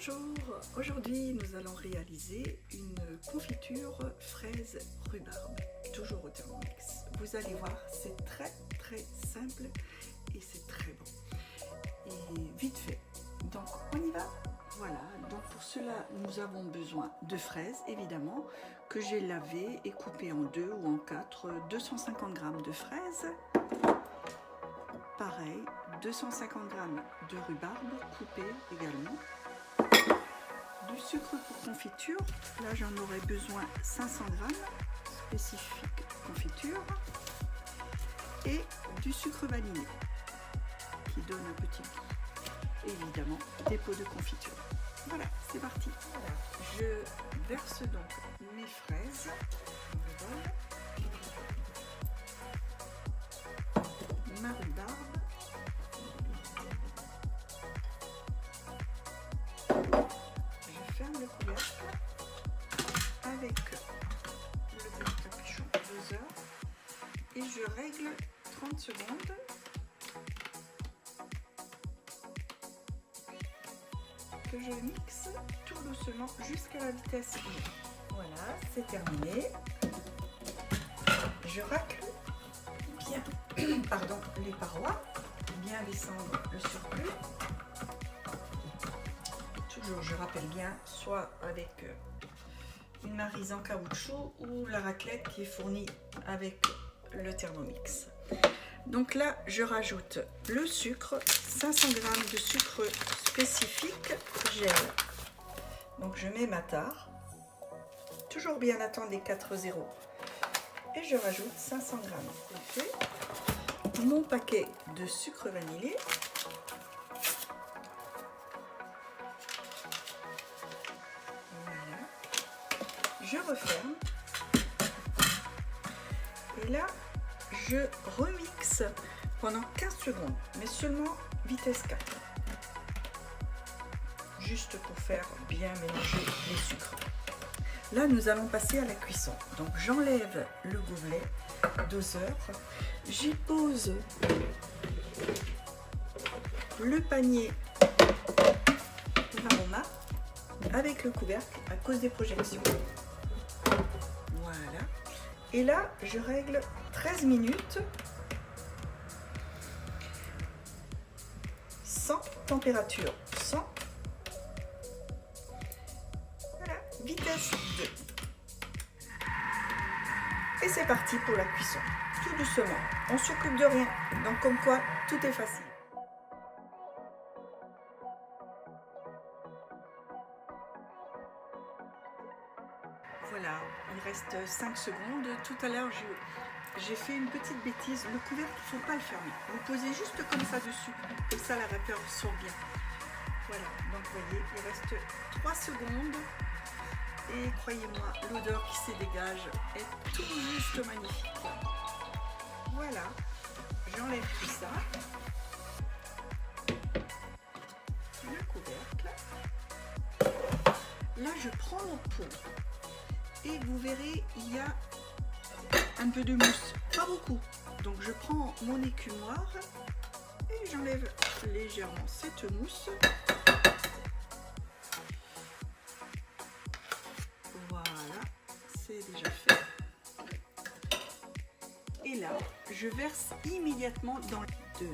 Bonjour, aujourd'hui nous allons réaliser une confiture fraise rhubarbe, toujours au Thermomix. Vous allez voir, c'est très simple et c'est très bon et vite fait. Donc on y va. Voilà, donc pour cela nous avons besoin de fraises évidemment que j'ai lavées et coupées en 2 ou en 4, 250 g de fraises. Pareil, 250 g de rhubarbe coupée également. Du sucre pour confiture, là j'en aurais besoin 500 g, spécifique confiture, et du sucre vanillé qui donne un petit goût. Évidemment, des pots de confiture. Voilà, c'est parti. Voilà. Je verse donc mes fraises dans le bol, ma rhubarbe. Ferme le couvercle avec le petit capuchon doseur et je règle 30 secondes que je mixe tout doucement jusqu'à la vitesse 1. Voilà, c'est terminé. Je racle bien les parois, bien descendre le surplus. Toujours, je rappelle bien, soit avec une maryse en caoutchouc ou la raclette qui est fournie avec le Thermomix. Donc là, je rajoute le sucre, 500 g de sucre spécifique gel. Donc je mets ma tare, toujours bien attendre les 4 zéros, et je rajoute 500 g. C'est fait. Mon paquet de sucre vanillé. Je referme et là je remixe pendant 15 secondes, mais seulement vitesse 4, juste pour faire bien mélanger les sucres. Là nous allons passer à la cuisson, donc j'enlève le gobelet doseur, j'y pose le panier de l'aroma avec le couvercle à cause des projections. Voilà. Et là, je règle 13 minutes sans température, sans. Voilà, vitesse 2. Et c'est parti pour la cuisson. Tout doucement. On s'occupe de rien. Donc comme quoi, tout est facile. Voilà, il reste 5 secondes. Tout à l'heure, j'ai fait une petite bêtise. Le couvercle, il ne faut pas le fermer. Vous posez juste comme ça dessus. Comme ça, la vapeur sort bien. Voilà, donc vous voyez, il reste 3 secondes. Et croyez-moi, l'odeur qui se dégage est tout juste magnifique. Voilà, j'enlève tout ça. Le couvercle. Là, je prends mon pot. Et vous verrez, il y a un peu de mousse, pas beaucoup. Donc je prends mon écumoire et j'enlève légèrement cette mousse. Voilà, c'est déjà fait. Et là, je verse immédiatement dans le 2.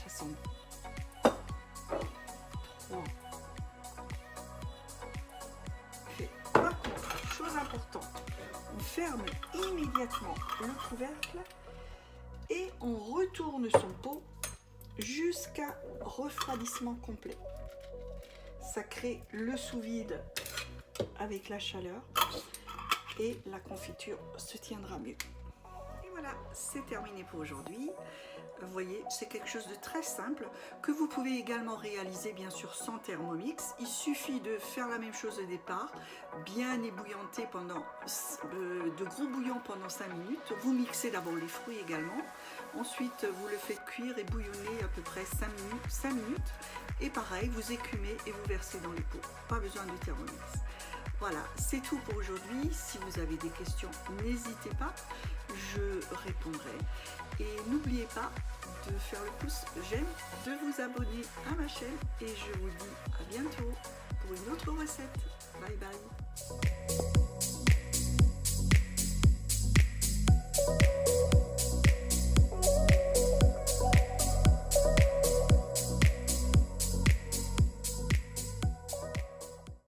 Ça sent bon. 3. Chose importante, on ferme immédiatement le couvercle et on retourne son pot jusqu'à refroidissement complet. Ça crée le sous-vide avec la chaleur et la confiture se tiendra mieux. Et voilà, c'est terminé pour aujourd'hui. Vous voyez, c'est quelque chose de très simple que vous pouvez également réaliser bien sûr sans Thermomix. Il suffit de faire la même chose au départ, bien ébouillanter pendant de gros bouillons pendant 5 minutes. Vous mixez d'abord les fruits également. Ensuite, vous le faites cuire et bouillonner à peu près 5 minutes. Et pareil, vous écumez et vous versez dans les pots. Pas besoin de Thermomix. Voilà, c'est tout pour aujourd'hui. Si vous avez des questions, n'hésitez pas, je répondrai. Et n'oubliez pas de faire le pouce j'aime, de vous abonner à ma chaîne et je vous dis à bientôt pour une autre recette. Bye bye.